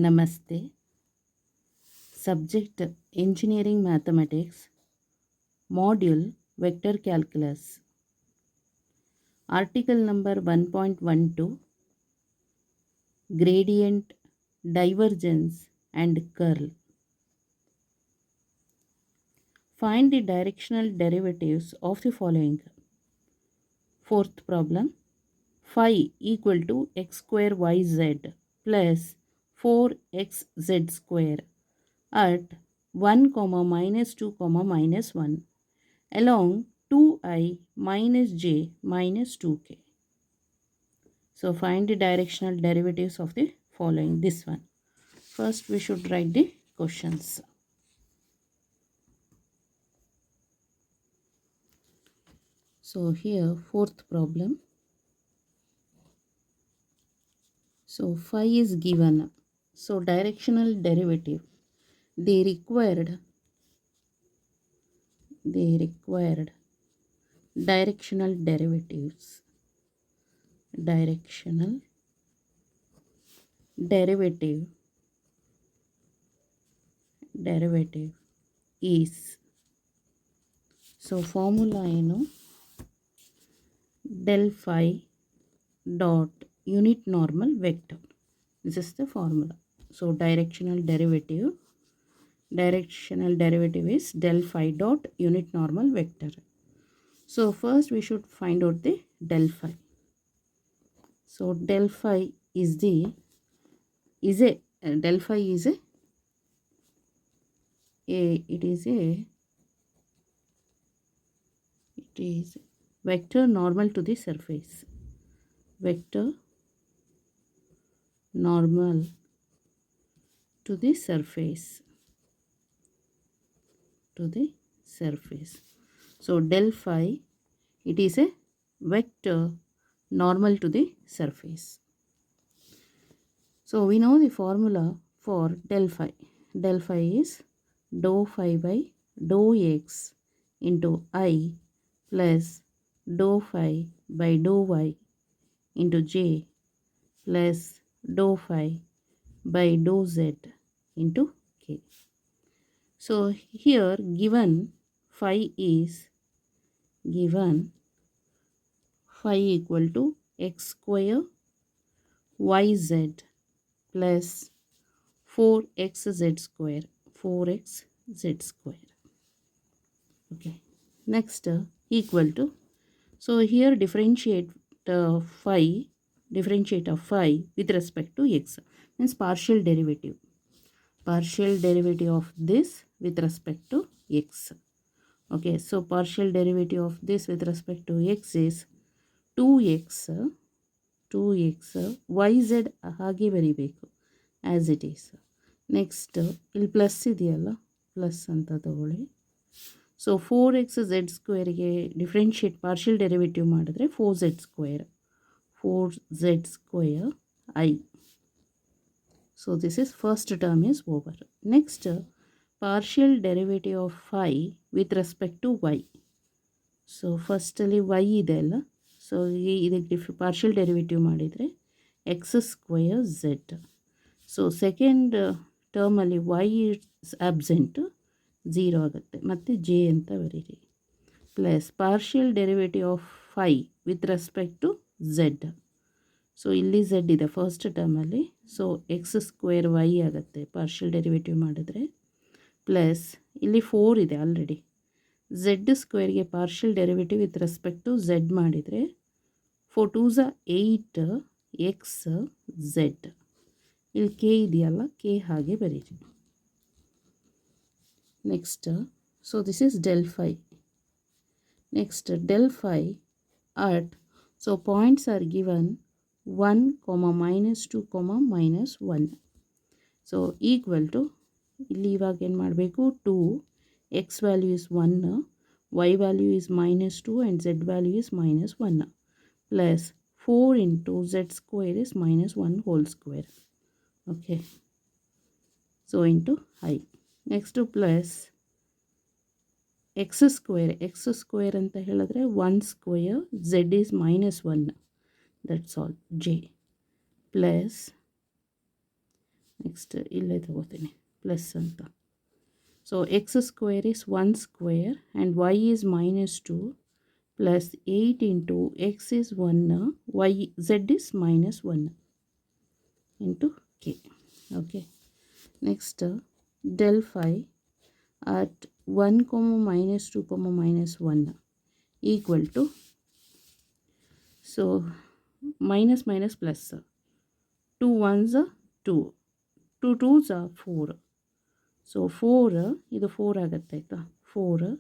Namaste. Subject Engineering Mathematics. Module Vector Calculus. Article number 1.12. Gradient, Divergence and Curl. Find the directional derivatives of the following. Fourth problem. Phi equal to x square yz plus 4xz square at 1, minus 2, minus 1 along 2I minus j minus 2k. So find the directional derivatives of the following. This one. First we should write the questions. So here fourth problem. So phi is given. So directional derivative. They required directional derivatives. Directional derivative is, so formula del phi dot unit normal vector. This is the formula. So directional derivative is del phi dot unit normal vector. So first we should find out the del phi. So del phi is del phi is it is vector normal to the surface. Vector normal to the surface. So del phi, it is a vector normal to the surface. So we know the formula for del phi. Del phi is dou phi by dou x into I plus dou phi by dou y into j plus dou phi by dou z into k. So here given phi equal to x square yz plus 4xz square. Okay. Next equal to, so here differentiate phi with respect to x, means partial derivative of this with respect to x. Okay, so partial derivative of this with respect to x is 2x yz ಹಾಗೆ ಬರಿಬೇಕು as it is. Next ಇಲ್ಲಿ plus ಇದೆಯಲ್ಲ, plus ಅಂತ ತಗೊಳ್ಳಿ. So 4xz ಸ್ಕ್ವೇರ್ಗೆ differentiate partial derivative ಮಾಡಿದ್ರೆ 4z square I. So this is first term is over. Next partial derivative of phi with respect to y. So firstly y ಇದೆ ಅಲ್ಲ, so ಇದಕ್ಕೆ partial derivative ಮಾಡಿದರೆ x square z. So second ಟರ್ಮಲ್ಲಿ y is absent, 0 ಆಗುತ್ತೆ, ಮತ್ತು j ಅಂತ ಬರೀರಿ. Plus partial derivative of phi with respect to z. So ಇಲ್ಲಿ ಝೆಡ್ ಇದೆ ಫಸ್ಟ್ ಟರ್ಮಲ್ಲಿ, ಸೊ ಎಕ್ಸ್ ಸ್ಕ್ವೇರ್ ವೈ ಆಗುತ್ತೆ ಪಾರ್ಷಿಯಲ್ ಡೆರಿವೇಟಿವ್ ಮಾಡಿದ್ರೆ. ಪ್ಲಸ್ ಇಲ್ಲಿ 4 ಇದೆ ಆಲ್ರೆಡಿ. ಝೆಡ್ ಸ್ಕ್ವೇರ್ಗೆ partial derivative with respect to z ಮಾಡಿದರೆ 4 2s 8 ಎಕ್ಸ್ ಝೆಡ್. ಇಲ್ಲಿ ಕೆ ಇದೆಯಲ್ಲ, ಕೆ ಹಾಗೆ ಬರೀರಿ. Next so this is del phi. Next del phi at, so points are given 1, -2, -1. So equal to, ಇಲ್ಲಿ ಇವಾಗ ಏನು ಮಾಡಬೇಕು, 2 x value is 1, y value is -2 and z value is -1 plus 4 into z square is -1 whole square. Okay, so into I. Next plus x square ಅಂತ ಹೇಳಿದ್ರೆ 1 square, z is -1, that's all, j plus next ಇಲ್ಲೇ ತಗೋತೀನಿ plus ಅಂತ. So x square is 1 square and y is -2 plus 8 into x is 1 y z is -1 into k. Okay, next del phi at 1, -2, -1 equal to, so minus minus plus 2 ones are 2, 2 twos are 4. So 4 ಇದು 4 ಆಗುತ್ತೆ ಆಯಿತಾ. 4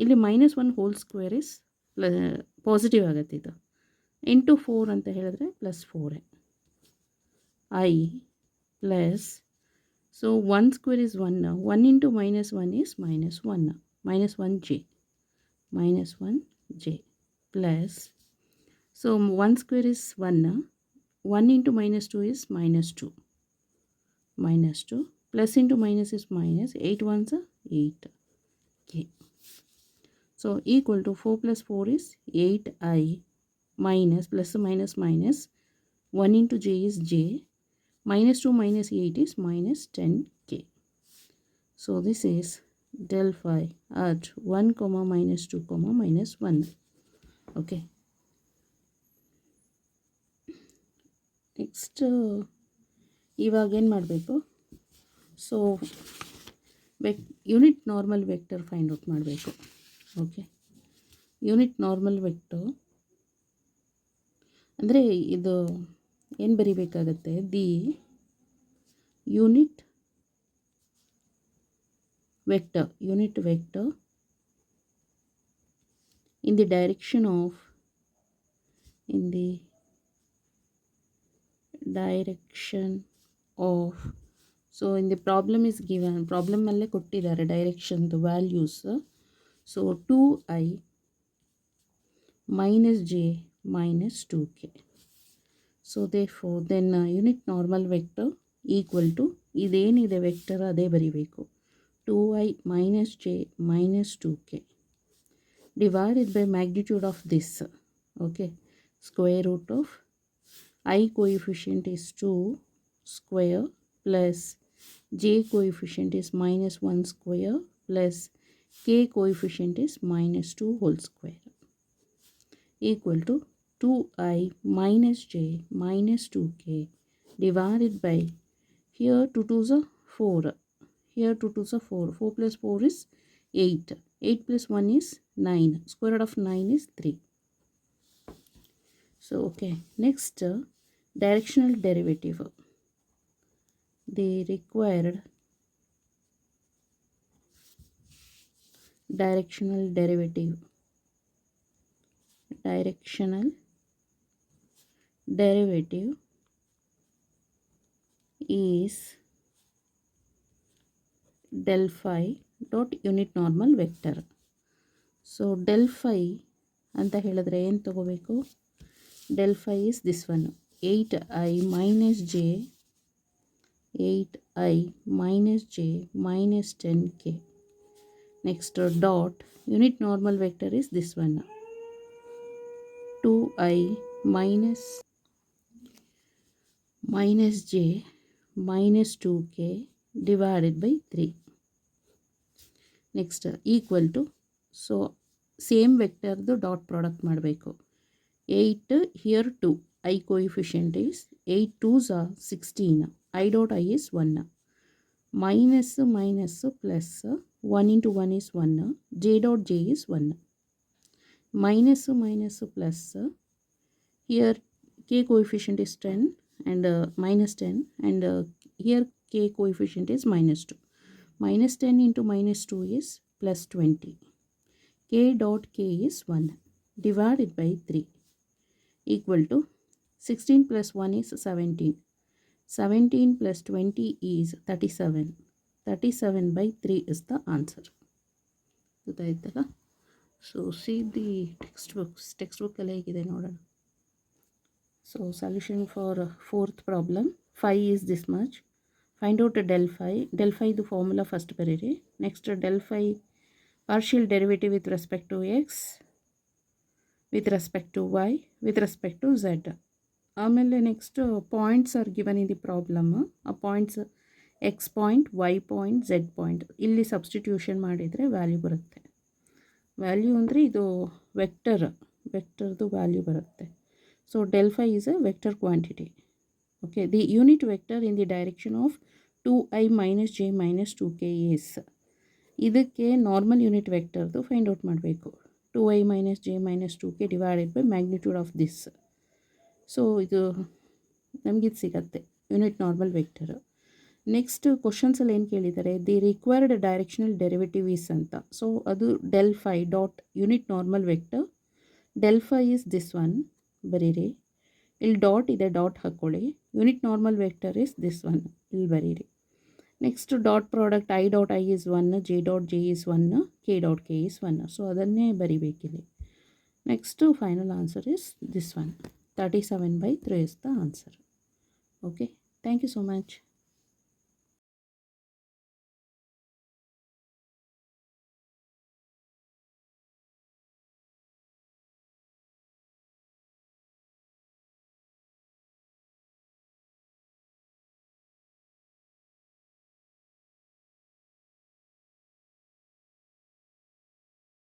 ಇಲ್ಲಿ -1 whole square is positive ಆಗುತ್ತೆ ಇದು. Into 4 ಅಂತ ಹೇಳಿದ್ರೆ +4 i plus, so 1 square is 1, 1 into -1 is -1, -1j plus, so 1 square is 1, 1 into -2 is -2, plus into minus is minus, 8 ones are 8 k. So equal to 4 + 4 is 8i minus plus minus minus 1 into j is j, -2 minus 8 is -10k. So this is del phi at 1, -2, -1. Okay. Next ಇವಾಗ ಏನು ಮಾಡಬೇಕು, so unit normal vector find out ಮಾಡಬೇಕು. Okay, unit normal vector ಅಂದರೆ ಇದು ಏನು ಬರಿಬೇಕಾಗತ್ತೆ, the unit vector in the direction of so in the problem is given, problem ಅಲ್ಲೇ ಕೊಟ್ಟಿದ್ದಾರೆ ಡೈರೆಕ್ಷನ್ದು values. So 2i - j -2k. So therefore then unit normal vector equal to ಇದೇನಿದೆ vector ಅದೇ ಬರಿಬೇಕು, 2i - j -2k divided by magnitude of this. Okay, square root of I coefficient is 2 square plus j coefficient is -1 square plus k coefficient is -2 whole square equal to 2i - j -2k divided by, here 2 2s are 4, here 2 2s are 4, 4 plus 4 is 8, 8 plus 1 is 9, square root of 9 is 3. So okay, next directional derivative. The required directional derivative is del phi dot unit normal vector. So del phi ಅಂತ ಹೇಳಿದ್ರೆ ಏನು ತಗೋಬೇಕು, del phi is this one, 8i - j -10k. Next dot unit normal vector is this one, 2i - j -2k divided by 3. Next equal to, so same ವೆಕ್ಟರ್ದು dot product ಮಾಡಬೇಕು. 8 here 2, I coefficient is 8 2s are 16, I dot I is 1, minus plus 1 into 1 is 1, j dot j is 1, minus plus here k coefficient is 10 and -10 and here k coefficient is -2, -10 into -2 is +20, k dot k is 1 divided by 3 equal to 16 plus 1 is 17, 17 plus 20 is 37, 37 by 3 is the answer. ಗೊತ್ತಾಯ್ತಲ್ಲ. So see the text ಬುಕ್ಕಲ್ಲಿ ಹೇಗಿದೆ ನೋಡೋಣ. So solution for fourth problem, phi is this much. Find out del phi. Del phi the formula first ಬರೀರಿ. Next del phi partial derivative with respect to x, with respect to y, with respect to z. ಆಮೇಲೆ next points are given in the problem. ಆ points x point, y point, z point, ಇಲ್ಲಿ substitution ಮಾಡಿದರೆ value ಬರುತ್ತೆ. Value ಅಂದರೆ ಇದು ವೆಕ್ಟರ್ದು value ಬರುತ್ತೆ. So del phi is a vector quantity. Okay, the unit vector in the direction of 2i minus j minus 2k is, ಇದಕ್ಕೆ normal unit ವೆಕ್ಟರ್ದು find out ಮಾಡಬೇಕು. 2i minus j minus 2k divided by magnitude of this. So ಇದು ನಮಗಿದು ಸಿಗತ್ತೆ unit normal vector. Next ಕ್ವಶನ್ಸಲ್ಲಿ ಏನು ಕೇಳಿದ್ದಾರೆ, the required directional derivative is ಅಂತ. So ಅದು del phi dot unit normal vector, del phi is this one ಬರೀರಿ. ಇಲ್ಲಿ dot ಇದೆ, dot ಹಾಕ್ಕೊಳ್ಳಿ. Unit normal vector is this one, ಇಲ್ಲಿ ಬರೀರಿ. Next dot product I dot I is 1, j dot j is 1, k dot k is 1. So ಅದನ್ನೇ ಬರಿಬೇಕಿಲ್ಲಿ. Next final answer is this one. 37/3 is the answer. Okay, thank you so much.